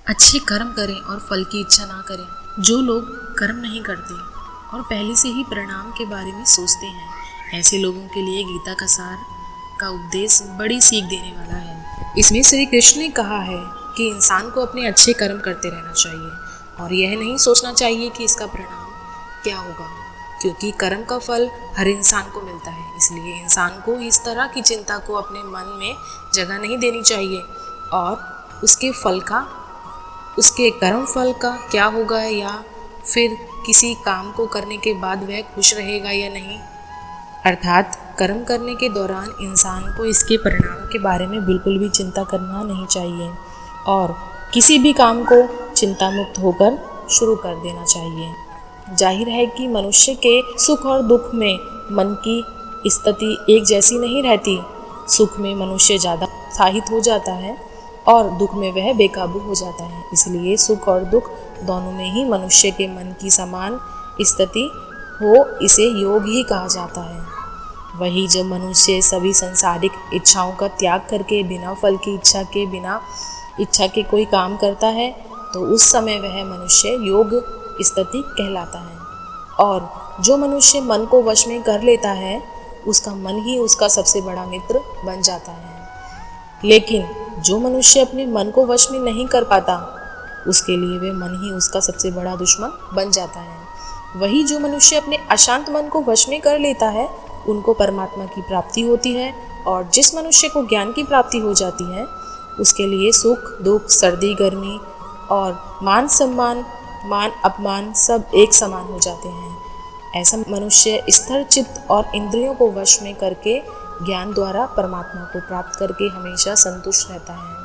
अच्छे कर्म करें और फल की इच्छा ना करें। जो लोग कर्म नहीं करते और पहले से ही परिणाम के बारे में सोचते हैं, ऐसे लोगों के लिए गीता का सार का उपदेश बड़ी सीख देने वाला है। इसमें श्री कृष्ण ने कहा है कि इंसान को अपने अच्छे कर्म करते रहना चाहिए और यह नहीं सोचना चाहिए कि इसका परिणाम क्या होगा, क्योंकि कर्म का फल हर इंसान को मिलता है। इसलिए इंसान को इस तरह की चिंता को अपने मन में जगह नहीं देनी चाहिए और उसके कर्म फल का क्या होगा या फिर किसी काम को करने के बाद वह खुश रहेगा या नहीं। अर्थात कर्म करने के दौरान इंसान को इसके परिणाम के बारे में बिल्कुल भी चिंता करना नहीं चाहिए और किसी भी काम को चिंता मुक्त होकर शुरू कर देना चाहिए। जाहिर है कि मनुष्य के सुख और दुख में मन की स्थिति एक जैसी नहीं रहती। सुख में मनुष्य ज़्यादा उत्साहित हो जाता है और दुख में वह बेकाबू हो जाता है। इसलिए सुख और दुख दोनों में ही मनुष्य के मन की समान स्थिति हो, इसे योग ही कहा जाता है। वही जब मनुष्य सभी सांसारिक इच्छाओं का त्याग करके बिना फल की इच्छा के कोई काम करता है, तो उस समय वह मनुष्य योग स्थिति कहलाता है। और जो मनुष्य मन को वश में कर लेता है, उसका मन ही उसका सबसे बड़ा मित्र बन जाता है। लेकिन जो मनुष्य अपने मन को वश में नहीं कर पाता, उसके लिए वह मन ही उसका सबसे बड़ा दुश्मन बन जाता है। वही जो मनुष्य अपने अशांत मन को वश में कर लेता है, उनको परमात्मा की प्राप्ति होती है। और जिस मनुष्य को ज्ञान की प्राप्ति हो जाती है, उसके लिए सुख दुख, सर्दी गर्मी और मान सम्मान, मान अपमान सब एक समान हो जाते हैं। ऐसा मनुष्य स्थिर चित्त और इंद्रियों को वश में करके ज्ञान द्वारा परमात्मा को प्राप्त करके हमेशा संतुष्ट रहता है।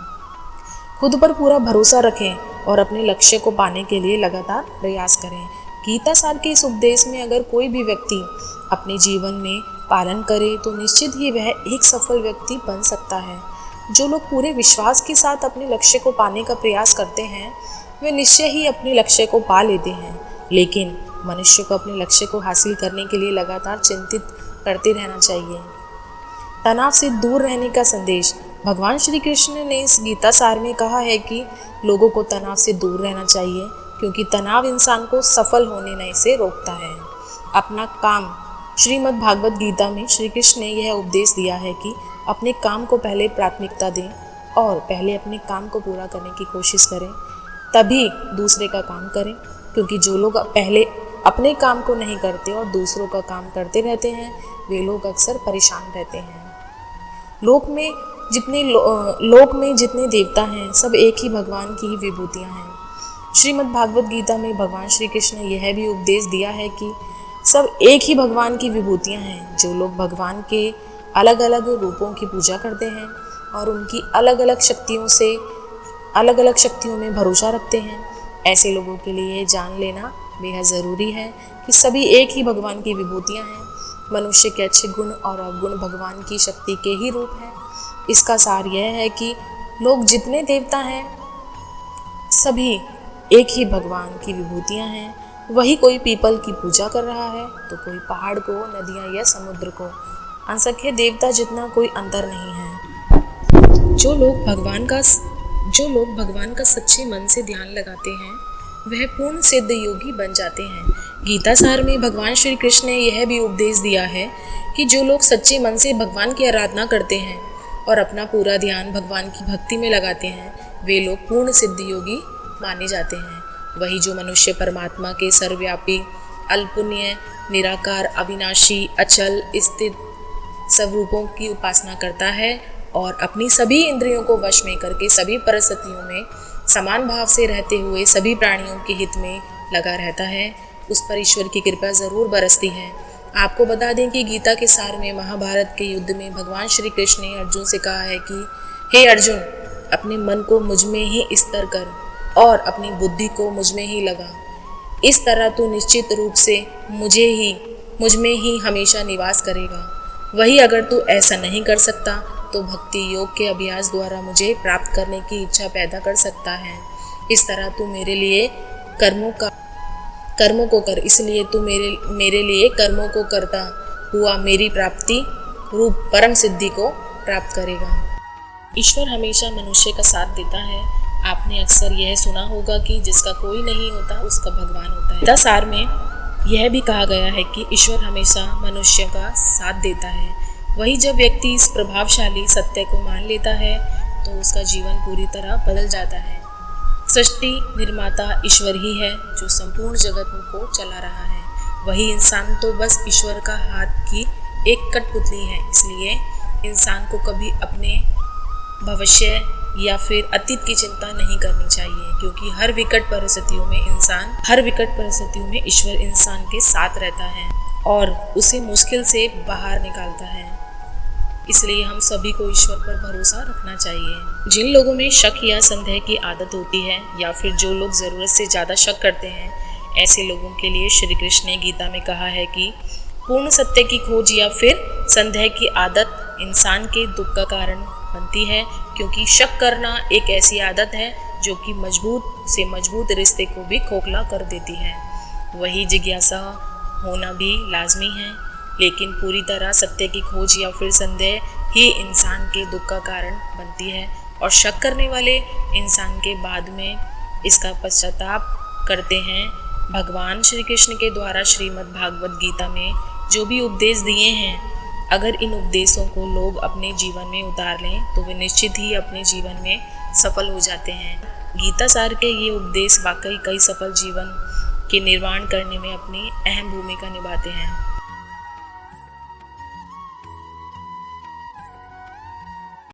खुद पर पूरा भरोसा रखें और अपने लक्ष्य को पाने के लिए लगातार प्रयास करें। गीता सार के इस उपदेश में अगर कोई भी व्यक्ति अपने जीवन में पालन करे तो निश्चित ही वह एक सफल व्यक्ति बन सकता है। जो लोग पूरे विश्वास के साथ अपने लक्ष्य को पाने का प्रयास करते हैं, वे निश्चय ही अपने लक्ष्य को पा लेते हैं। लेकिन मनुष्य को अपने लक्ष्य को हासिल करने के लिए लगातार चिंतित करते रहना चाहिए। तनाव से दूर रहने का संदेश भगवान श्री कृष्ण ने इस गीता सार में कहा है कि लोगों को तनाव से दूर रहना चाहिए, क्योंकि तनाव इंसान को सफल होने से रोकता है। अपना काम श्रीमद् भागवत गीता में श्री कृष्ण ने यह उपदेश दिया है कि अपने काम को पहले प्राथमिकता दें और पहले अपने काम को पूरा करने की कोशिश करें, तभी दूसरे का काम करें। क्योंकि जो लोग पहले अपने काम को नहीं करते और दूसरों का काम करते रहते हैं, वे लोग अक्सर परेशान रहते हैं। लोक में जितने देवता हैं, सब एक ही भगवान की ही विभूतियाँ हैं। श्रीमद् भागवत गीता में भगवान श्री कृष्ण ने यह भी उपदेश दिया है कि सब एक ही भगवान की विभूतियाँ हैं। जो लोग भगवान के अलग अलग रूपों की पूजा करते हैं और उनकी अलग अलग शक्तियों में भरोसा रखते हैं, ऐसे लोगों के लिए जान लेना बेहद ज़रूरी है कि सभी एक ही भगवान की विभूतियाँ हैं। मनुष्य के अच्छे गुण और अवगुण भगवान की शक्ति के ही रूप हैं। इसका सार यह है कि लोग जितने देवता हैं, सभी एक ही भगवान की विभूतियाँ हैं। वही कोई पीपल की पूजा कर रहा है तो कोई पहाड़ को, नदियाँ या समुद्र को। असंख्य देवता जितना कोई अंतर नहीं है। जो लोग भगवान का सच्चे मन से ध्यान लगाते हैं, वह पूर्ण सिद्ध योगी बन जाते हैं। गीता सार में भगवान श्री कृष्ण ने यह भी उपदेश दिया है कि जो लोग सच्चे मन से भगवान की आराधना करते हैं और अपना पूरा ध्यान भगवान की भक्ति में लगाते हैं, वे लोग पूर्ण सिद्ध योगी माने जाते हैं। वही जो मनुष्य परमात्मा के सर्वव्यापी, अल्पुण्य, निराकार, अविनाशी, अचल, स्थित सब रूपों की उपासना करता है और अपनी सभी इंद्रियों को वश में करके सभी परिस्थितियों में समान भाव से रहते हुए सभी प्राणियों के हित में लगा रहता है, उस पर ईश्वर की कृपा जरूर बरसती है। आपको बता दें कि गीता के सार में महाभारत के युद्ध में भगवान श्री कृष्ण ने अर्जुन से कहा है कि हे अर्जुन, अपने मन को मुझ में ही स्थिर कर और अपनी बुद्धि को मुझ में ही लगा। इस तरह तू निश्चित रूप से मुझ में ही हमेशा निवास करेगा। वही अगर तू ऐसा नहीं कर सकता तो भक्ति योग के अभ्यास द्वारा मुझे प्राप्त करने की इच्छा पैदा कर सकता है। इस तरह तू मेरे लिए कर्मों को कर, इसलिए तू मेरे लिए कर्मों को करता हुआ मेरी प्राप्ति रूप परम सिद्धि को प्राप्त करेगा। ईश्वर हमेशा मनुष्य का साथ देता है। आपने अक्सर यह सुना होगा कि जिसका कोई नहीं होता उसका भगवान होता है। गीता सार में यह भी कहा गया है कि ईश्वर हमेशा मनुष्य का साथ देता है। वही जब व्यक्ति इस प्रभावशाली सत्य को मान लेता है तो उसका जीवन पूरी तरह बदल जाता है। सृष्टि निर्माता ईश्वर ही है जो संपूर्ण जगत को चला रहा है। वही इंसान तो बस ईश्वर का हाथ की एक कठपुतली है। इसलिए इंसान को कभी अपने भविष्य या फिर अतीत की चिंता नहीं करनी चाहिए, क्योंकि हर विकट परिस्थितियों में ईश्वर इंसान के साथ रहता है और उसे मुश्किल से बाहर निकालता है। इसलिए हम सभी को ईश्वर पर भरोसा रखना चाहिए। जिन लोगों में शक या संदेह की आदत होती है या फिर जो लोग ज़रूरत से ज़्यादा शक करते हैं, ऐसे लोगों के लिए श्री कृष्ण ने गीता में कहा है कि पूर्ण सत्य की खोज या फिर संदेह की आदत इंसान के दुख का कारण बनती है, क्योंकि शक करना एक ऐसी आदत है जो कि मजबूत से मजबूत रिश्ते को भी खोखला कर देती है। वही जिज्ञासा होना भी लाजमी है, लेकिन पूरी तरह सत्य की खोज या फिर संदेह ही इंसान के दुख का कारण बनती है और शक करने वाले इंसान के बाद में इसका पश्चाताप करते हैं। भगवान श्री कृष्ण के द्वारा श्रीमद् भागवत गीता में जो भी उपदेश दिए हैं, अगर इन उपदेशों को लोग अपने जीवन में उतार लें तो वे निश्चित ही अपने जीवन में सफल हो जाते हैं। गीता सार के ये उपदेश वाकई कई सफल जीवन के निर्माण करने में अपनी अहम भूमिका निभाते हैं।